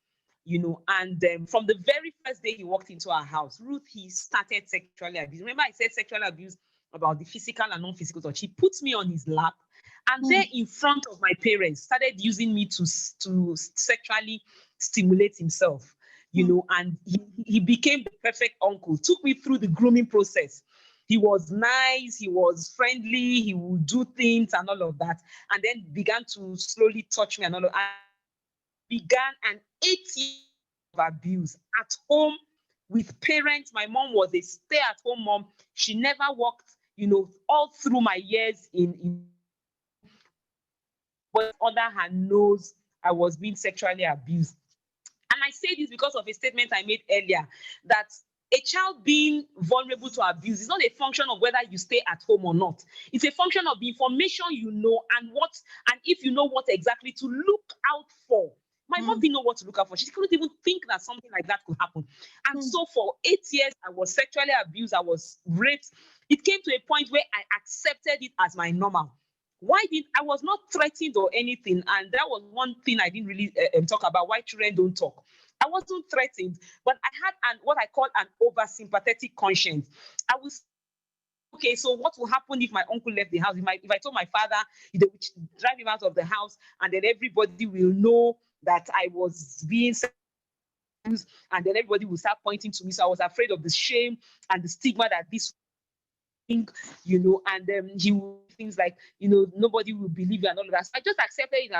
and from the very first day he walked into our house, Ruth, he started sexually abuse. Remember, I said sexual abuse about the physical and non-physical touch. He put me on his lap, and there in front of my parents, started using me to sexually stimulate himself, and he became the perfect uncle. Took me through the grooming process. He was nice, he was friendly, he would do things and all of that, and then began to slowly touch me and all of that. Began an 8 year of abuse at home with parents. My mom was a stay-at-home mom. She never worked, all through my years in but under her nose, I was being sexually abused. And I say this because of a statement I made earlier that a child being vulnerable to abuse is not a function of whether you stay at home or not. It's a function of the information you know and if you know what exactly to look out for. My mom didn't know what to look out for. She couldn't even think that something like that could happen. And so for 8 years, I was sexually abused. I was raped. It came to a point where I accepted it as my normal. I was not threatened or anything, and that was one thing I didn't really talk about, why children don't talk. I wasn't threatened, but I had what I call an over-sympathetic conscience. I was okay, so what will happen if my uncle left the house? If I told my father, they would drive him out of the house, and then everybody will know that I was being abused, and then everybody will start pointing to me. So I was afraid of the shame and the stigma that this thing, and he would things like, nobody will believe you and all of that. So I just accepted it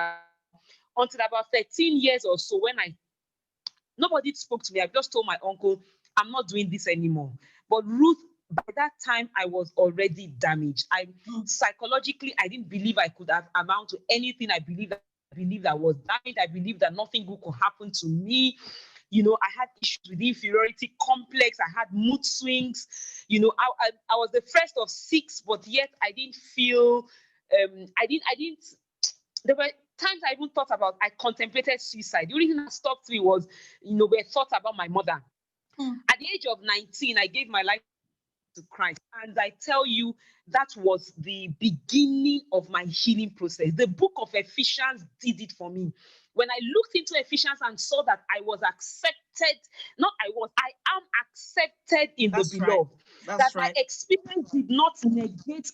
until about 13 years or so when nobody spoke to me. I just told my uncle, I'm not doing this anymore. But Ruth, by that time, I was already damaged. Psychologically, I didn't believe I could have amount to anything. I believed I was damaged. I believed that nothing good could happen to me. I had issues with inferiority complex. I had mood swings. I was the first of 6, but yet I didn't feel, I didn't, there were times I even thought about, I contemplated suicide. The only thing that stopped me was, were thoughts about my mother. At the age of 19, I gave my life to Christ. And I tell you, that was the beginning of my healing process. The book of Ephesians did it for me. When I looked into Ephesians and saw that I was accepted I am accepted in That's the right. beloved. That's That my right. experience did not negate,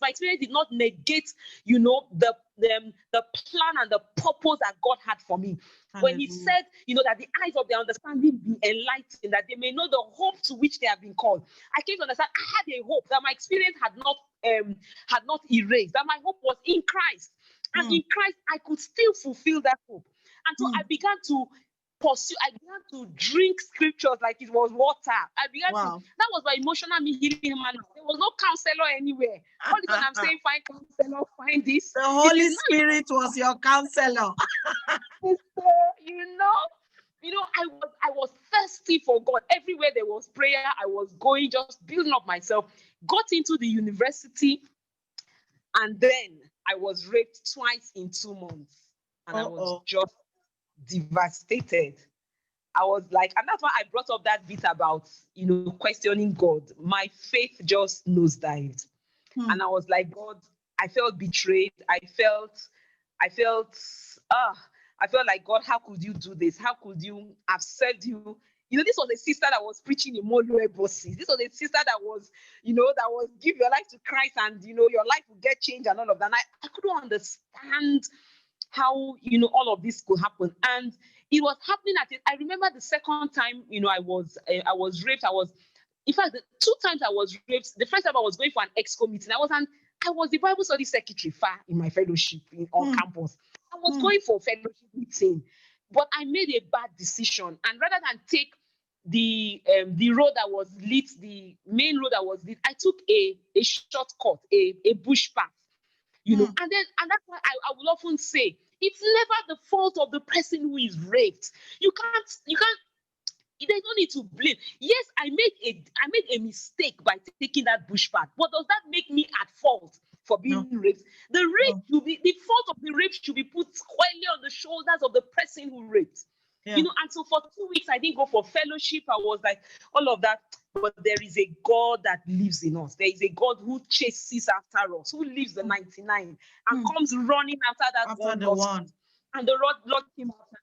the plan and the purpose that God had for me. When he Hallelujah. said, that the eyes of their understanding be enlightened, that they may know the hope to which they have been called. I came to understand I had a hope that my experience had not erased, that my hope was in Christ. And in Christ, I could still fulfill that hope. And so I began to I began to drink scriptures like it was water. Wow. That was my emotional healing man. There was no counselor anywhere. All this one I'm saying, find counselor, find this. The It Holy is not. Spirit was your counselor. So, I was thirsty for God. Everywhere there was prayer, I was going, just building up myself. Got into the university, and then I was raped twice in 2 months. And I was just devastated. I was like, and that's why I brought up that bit about, questioning God. My faith just nosedived. And I was like, God, I felt betrayed. I felt like, God, how could you do this? How could you have served you? This was a sister that was preaching in Molue bosses. This was a sister that was, that was give your life to Christ and, your life will get changed and all of that. And I couldn't understand how, all of this could happen. And it was happening I remember the second time, I was raped. In fact, the 2 times I was raped. The first time I was going for an exco meeting. I was the Bible study secretary far in my fellowship on campus. I was going for a fellowship meeting, but I made a bad decision. And rather than take the road that was lit, the main road that was lit, I took a shortcut, a bush path, and that's why I will often say it's never the fault of the person who is raped. You can't. They don't need to blame. Yes, I made a mistake by taking that bush path, but does that make me at fault for being raped? The fault of the rape should be put squarely on the shoulders of the person who raped. Yeah. And so for 2 weeks I didn't go for fellowship. I was like, all of that. But there is a God that lives in us. There is a God who chases after us, who leaves the 99 and comes running after that one. And the Lord came after,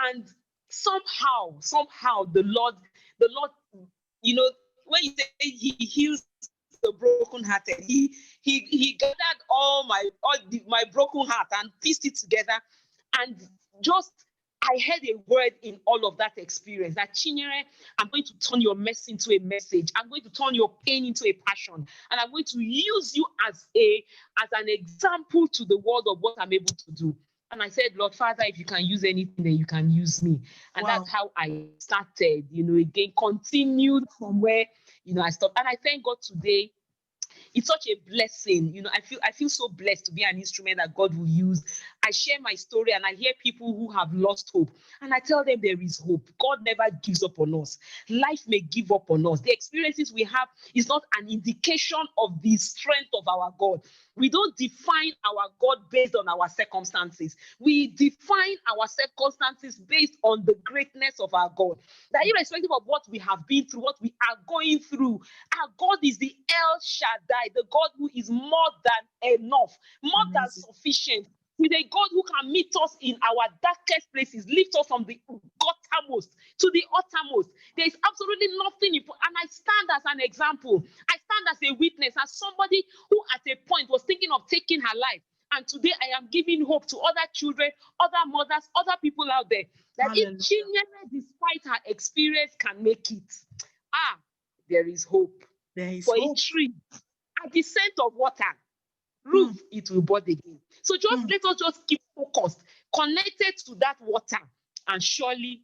and somehow the Lord, when you say he heals the brokenhearted, he gathered my broken heart and pieced it together. And just I heard a word in all of that experience that, Chinyere, I'm going to turn your mess into a message. I'm going to turn your pain into a passion. And I'm going to use you as an example to the world of what I'm able to do. And I said, Lord Father, if you can use anything, then you can use me. And that's how I started, again, continued from where, I stopped. And I thank God today. It's such a blessing. I feel so blessed to be an instrument that God will use. I share my story and I hear people who have lost hope. And I tell them there is hope. God never gives up on us. Life may give up on us. The experiences we have is not an indication of the strength of our God. We don't define our God based on our circumstances. We define our circumstances based on the greatness of our God. That irrespective of what we have been through, what we are going through, our God is the El Shaddai, the God who is more than enough, more than sufficient. With a God who can meet us in our darkest places, lift us from the guttermost to the uttermost. There is absolutely nothing important. And I stand as an example. I stand as a witness, as somebody who at a point was thinking of taking her life. And today I am giving hope to other children, other mothers, other people out there. That if Chinyere, despite her experience, can make it, there is hope. There is for hope. a tree at the scent of water, roof, it will bud again. So let us just keep focused, connected to that water, and surely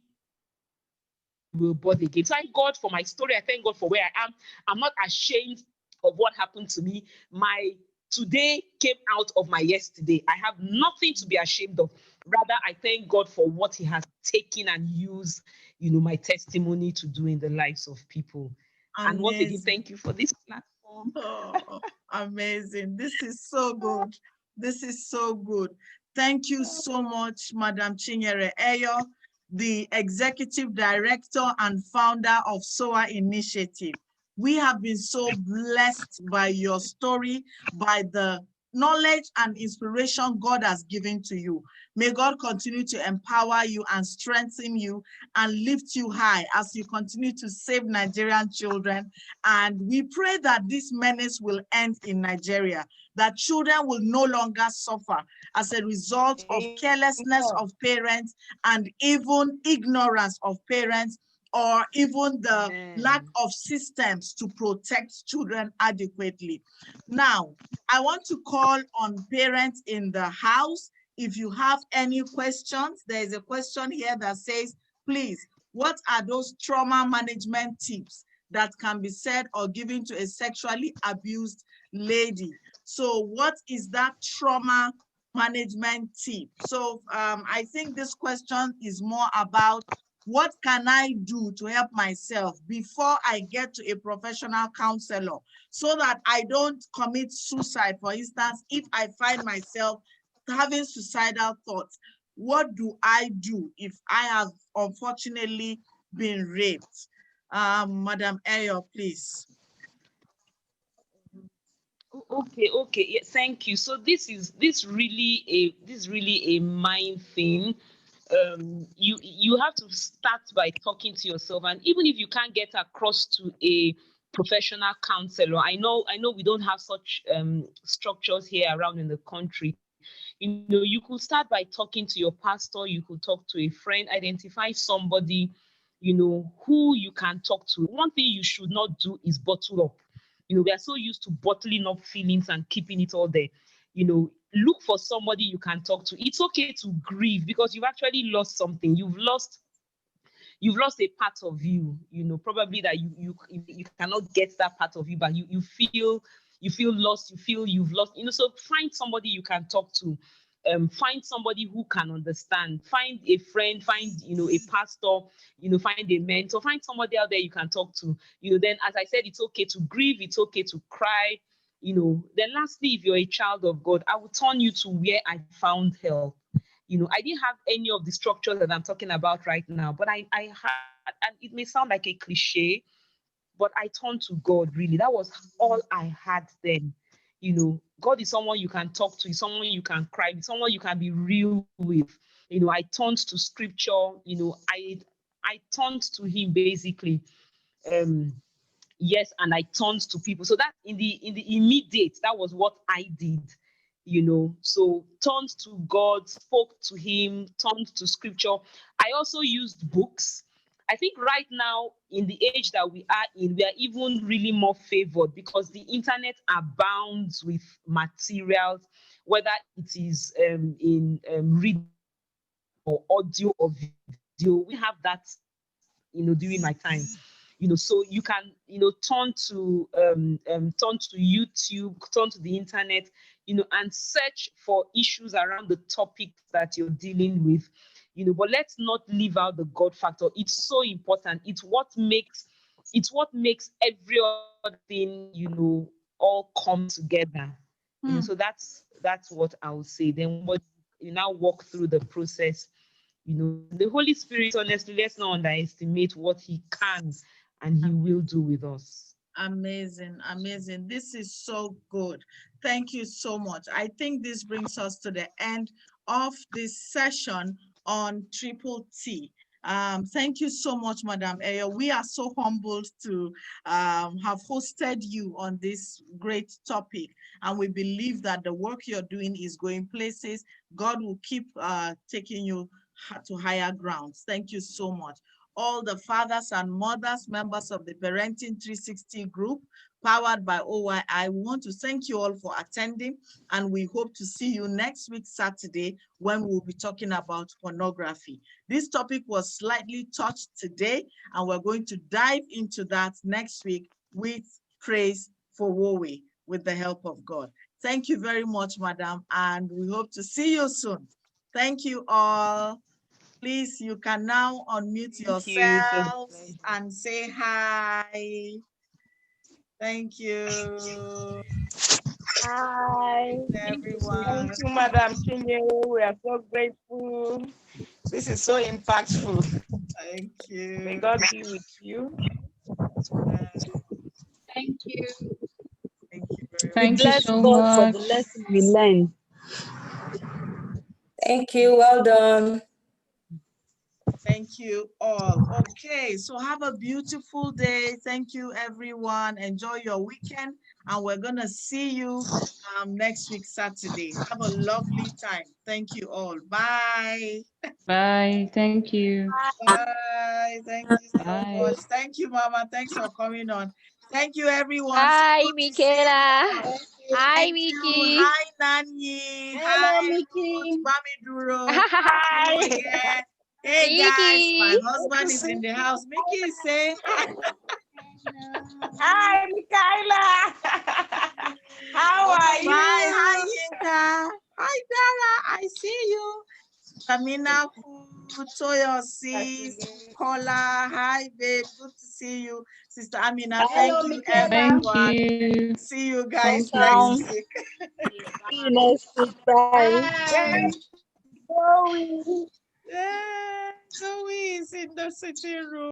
will bud again. So I thank God for my story. I thank God for where I am. I'm not ashamed of what happened to me. My today came out of my yesterday. I have nothing to be ashamed of. Rather, I thank God for what He has taken and used, my testimony to do in the lives of people. Amazing. And once again, thank you for this platform. Oh, amazing. This is so good. This is so good. Thank you so much, Madam Chinyere Eyoh, the Executive Director and Founder of SOA Initiative. We have been so blessed by your story, by the knowledge and inspiration God has given to you. May God continue to empower you and strengthen you and lift you high as you continue to save Nigerian children. And we pray that this menace will end in Nigeria, that children will no longer suffer as a result of carelessness of parents and even ignorance of parents, or even the lack of systems to protect children adequately. Now, I want to call on parents in the house. If you have any questions, there is a question here that says, please, what are those trauma management tips that can be said or given to a sexually abused lady? So what is that trauma management tip? So I think this question is more about what can I do to help myself before I get to a professional counselor so that I don't commit suicide, for instance, if I find myself having suicidal thoughts. What do I do if I have unfortunately been raped? Madam Eyoh, please. Okay. Yeah, thank you. So this really a mind thing. You have to start by talking to yourself, and even if you can't get across to a professional counselor, I know we don't have such structures here around in the country. You could start by talking to your pastor, you could talk to a friend, identify somebody who you can talk to. One thing you should not do is bottle up. We are so used to bottling up feelings and keeping it all there. Look for somebody you can talk to. It's okay to grieve because you've actually lost something. You've lost a part of you, probably that you cannot get that part of you, but you feel lost, you feel you've lost, so find somebody you can talk to. Find somebody who can understand, find a friend, find a pastor, find a mentor, find somebody out there you can talk to. Then, as I said, it's okay to grieve, it's okay to cry. Then lastly, if you're a child of God, I will turn you to where I found help. I didn't have any of the structures that I'm talking about right now, but I had, and it may sound like a cliche, but I turned to God. Really, that was all I had then. God is someone you can talk to, someone you can cry with, someone you can be real with. I turned to scripture. I turned to Him basically. Yes, and I turned to people. So that in the immediate, that was what I did. So turned to God, spoke to Him, turned to scripture. I also used books. I think right now, in the age that we are in, we are even really more favored because the internet abounds with materials, whether it is in reading or audio or video. We have that, during my time. So you can, turn to YouTube, turn to the internet, and search for issues around the topics that you're dealing with. But let's not leave out the God factor. It's so important. It's what makes every other thing, all come together. So that's what I would say. Then what you now walk through the process. The Holy Spirit, honestly, let's not underestimate what He can and He will do with us. Amazing. This is so good. Thank you so much. I think this brings us to the end of this session on Triple T. Thank you so much, Madam Eyoh. We are so humbled to have hosted you on this great topic, and we believe that the work you're doing is going places. God will keep taking you to higher grounds. Thank you so much. All the fathers and mothers, members of the Parenting 360 group, powered by OYI, we want to thank you all for attending, and we hope to see you next week, Saturday, when we'll be talking about pornography. This topic was slightly touched today, and we're going to dive into that next week with Praise for Wowe, with the help of God. Thank you very much, Madam, and we hope to see you soon. Thank you all. Please, you can now unmute yourselves and say hi. Thank you. Hi. Everyone. Thank you, Madam Chinyere. We are so grateful. This is so impactful. Thank you. May God be with you. Thank you. Thank you. We Thank you bless so God for the much. lesson we learned. Thank you. Well done. Thank you all. Okay, so have a beautiful day. Thank you, everyone. Enjoy your weekend, and we're gonna see you next week, Saturday. Have a lovely time. Thank you all. Bye. Bye. Thank you. Bye. Thank you so Bye. much. Thank you, Mama. Thanks for coming on. Thank you, everyone. So Hi, good to see you Michaela. all. Hi, Thank you. Mickey. Hi, Nani. Hello, Hi, Ruth. Mickey. Mami Duro. Hi, Yeah. Hey, guys. My Mickey. husband is in the house. Mickey is saying hi. Hi, Michaela. How are Bye. Hi, you? Yinka. Hi, Dara. I see you. Tamina, Toyosi, Kola. Hi, babe. Good to see you. Sister Amina, thank Hello, you, Michaela. Thank everyone. you. See you guys next Welcome. week. See you next week. Bye. Bye. Going. Yeah, Zoe is in the sitting room.